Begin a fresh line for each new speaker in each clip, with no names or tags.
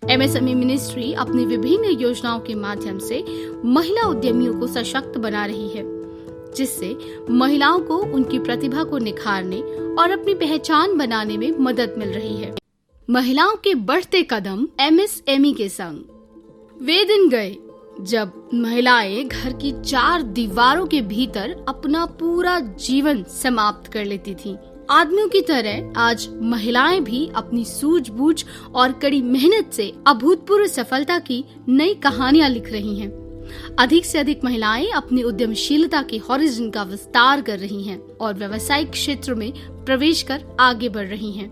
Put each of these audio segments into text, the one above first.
MSME ministry अपनी विभिन्न योजनाओं के माध्यम से महिला उद्यमियों को सशक्त बना रही है, जिससे महिलाओं को उनकी प्रतिभा को निखारने और अपनी पहचान बनाने में मदद मिल रही है। महिलाओं के बढ़ते कदम एमएसएमई के संग। वे दिन गए जब महिलाएं घर की 4 दीवारों के भीतर अपना पूरा जीवन समाप्त कर लेती थीं। आदमियों की तरह आज महिलाएं भी अपनी सूझबूझ और कड़ी मेहनत से अभूतपूर्व सफलता की नई कहानियां लिख रही हैं। अधिक से अधिक महिलाएं अपनी उद्यमशीलता के हॉरिजन का विस्तार कर रही हैं और व्यवसायिक क्षेत्र में प्रवेश कर आगे बढ़ रही हैं।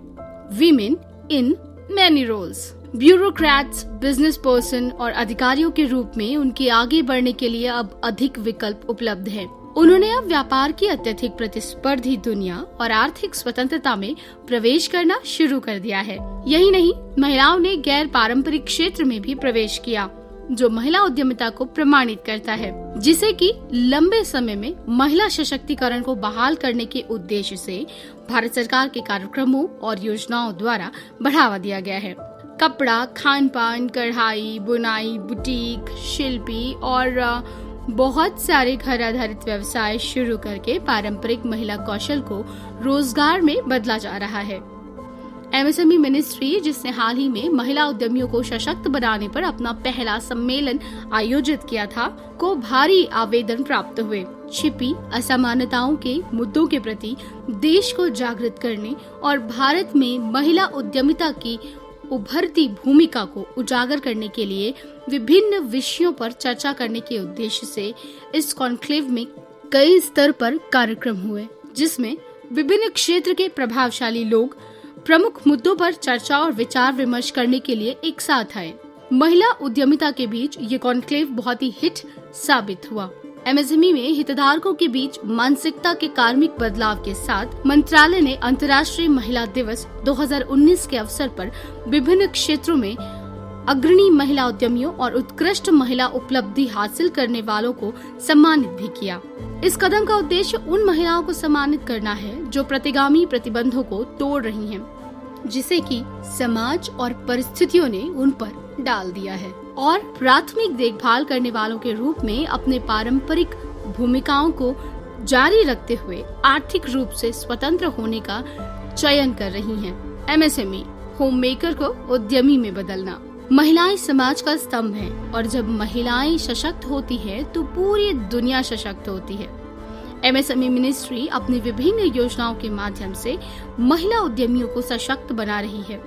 Women in many roles. Bureaucrats, business person और अधिकारियों के रूप में उनके आगे बढ़ने के लिए अब अधिक विकल्प उपलब्ध हैं। उन्होंने अब व्यापार की अत्यधिक प्रतिस्पर्धी दुनिया और आर्थिक स्वतंत्रता में प्रवेश करना शुरू कर दिया है। यही नहीं, महिलाओं ने गैर पारंपरिक क्षेत्र में भी प्रवेश किया, जो महिला उद्यमिता को प्रमाणित करता है, जिसे कि लंबे समय में महिला सशक्तिकरण को बहाल करने के उद्देश्य से भारत सरकार के कार्यक्रमों और योजनाओं द्वारा बढ़ावा दिया गया है। कपड़ा, खान पान, कढ़ाई, बुनाई, बुटीक, शिल्पी और बहुत सारे घर आधारित व्यवसाय शुरू करके पारंपरिक महिला कौशल को रोजगार में बदला जा रहा है। एमएसएमई मिनिस्ट्री, जिसने हाल ही में महिला उद्यमियों को सशक्त बनाने पर अपना पहला सम्मेलन आयोजित किया था, को भारी आवेदन प्राप्त हुए। छिपी असमानताओं के मुद्दों के प्रति देश को जागृत करने और भारत में महिला उद्यमिता की उभरती भूमिका को उजागर करने के लिए विभिन्न विषयों पर चर्चा करने के उद्देश्य से इस कॉन्क्लेव में कई स्तर पर कार्यक्रम हुए, जिसमें विभिन्न क्षेत्र के प्रभावशाली लोग प्रमुख मुद्दों पर चर्चा और विचार विमर्श करने के लिए एक साथ आए। महिला उद्यमिता के बीच ये कॉन्क्लेव बहुत ही हिट साबित हुआ। एमएसएमई में हितधारकों के बीच मानसिकता के कार्मिक बदलाव के साथ मंत्रालय ने अंतर्राष्ट्रीय महिला दिवस 2019 के अवसर पर विभिन्न क्षेत्रों में अग्रणी महिला उद्यमियों और उत्कृष्ट महिला उपलब्धि हासिल करने वालों को सम्मानित भी किया। इस कदम का उद्देश्य उन महिलाओं को सम्मानित करना है जो प्रतिगामी प्रतिबंधों को तोड़ रही हैं, जिसे कि समाज और परिस्थितियों ने उन पर डाल दिया है, और प्राथमिक देखभाल करने वालों के रूप में अपने पारंपरिक भूमिकाओं को जारी रखते हुए आर्थिक रूप से स्वतंत्र होने का चयन कर रही हैं। एमएसएमई होम मेकर को उद्यमी में बदलना। महिलाएं समाज का स्तंभ हैं, और जब महिलाएं सशक्त होती है तो पूरी दुनिया सशक्त होती है। एमएसएमई मिनिस्ट्री अपनी विभिन्न योजनाओं के माध्यम से महिला उद्यमियों को सशक्त बना रही है,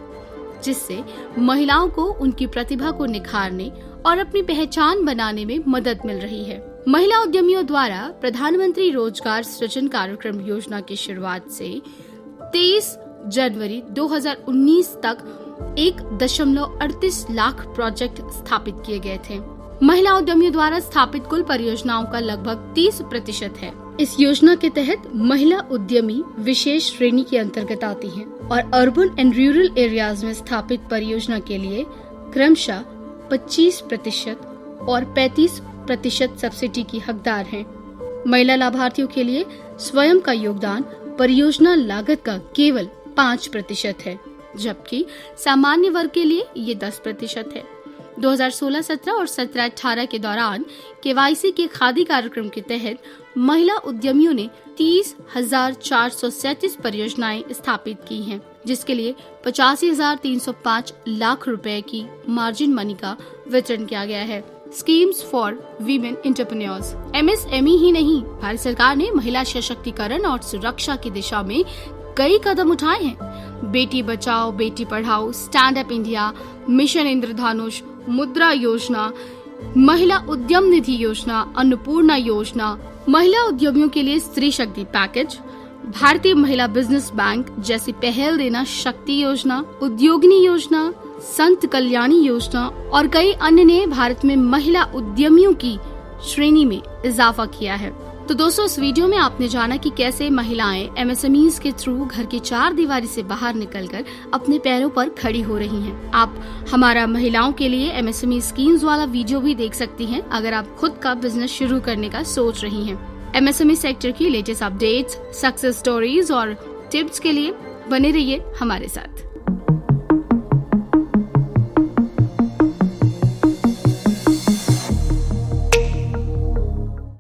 जिससे महिलाओं को उनकी प्रतिभा को निखारने और अपनी पहचान बनाने में मदद मिल रही है। महिला उद्यमियों द्वारा प्रधानमंत्री रोजगार सृजन कार्यक्रम योजना की शुरुआत से 23 जनवरी 2019 तक 1.38 लाख प्रोजेक्ट स्थापित किए गए थे। महिला उद्यमियों द्वारा स्थापित कुल परियोजनाओं का लगभग 30% है। इस योजना के तहत महिला उद्यमी विशेष श्रेणी के अंतर्गत आती हैं और अर्बन एंड रूरल एरियाज में स्थापित परियोजना के लिए क्रमशः 25% और 35% सब्सिडी की हकदार हैं। महिला लाभार्थियों के लिए स्वयं का योगदान परियोजना लागत का केवल 5% है, जबकि सामान्य वर्ग के लिए ये 10% है। 2016-17 और 17-18 के दौरान केवाईसी के खादी कार्यक्रम के तहत महिला उद्यमियों ने 30,437 परियोजनाएं स्थापित की हैं, जिसके लिए 85,305 लाख रुपए की मार्जिन मनी का वितरण किया गया है। Schemes for women entrepreneurs. MSME ही नहीं, भारत सरकार ने महिला सशक्तिकरण और सुरक्षा की दिशा में कई कदम उठाए हैं। Beti Bachao Beti Padhao, stand up India, mission इंद्रधनुष, मुद्रा योजना, महिला उद्यम निधि योजना, अन्नपूर्णा योजना, महिला उद्यमियों के लिए स्त्री शक्ति पैकेज, भारतीय महिला बिजनेस बैंक जैसी पहल देना शक्ति योजना, उद्योगिनी योजना, संत कल्याणी योजना और कई अन्य ने भारत में महिला उद्यमियों की श्रेणी में इजाफा किया है। तो दोस्तों, इस वीडियो में आपने जाना कि कैसे महिलाएं एमएसएमईज के थ्रू घर की 4 दीवारी से बाहर निकलकर अपने पैरों पर खड़ी हो रही हैं। आप हमारा महिलाओं के लिए एमएसएमई स्कीम्स वाला वीडियो भी देख सकती हैं अगर आप खुद का बिजनेस शुरू करने का सोच रही हैं। एमएसएमई सेक्टर की लेटेस्ट अपडेट्स, सक्सेस स्टोरीज और टिप्स के लिए बने रहिए हमारे साथ।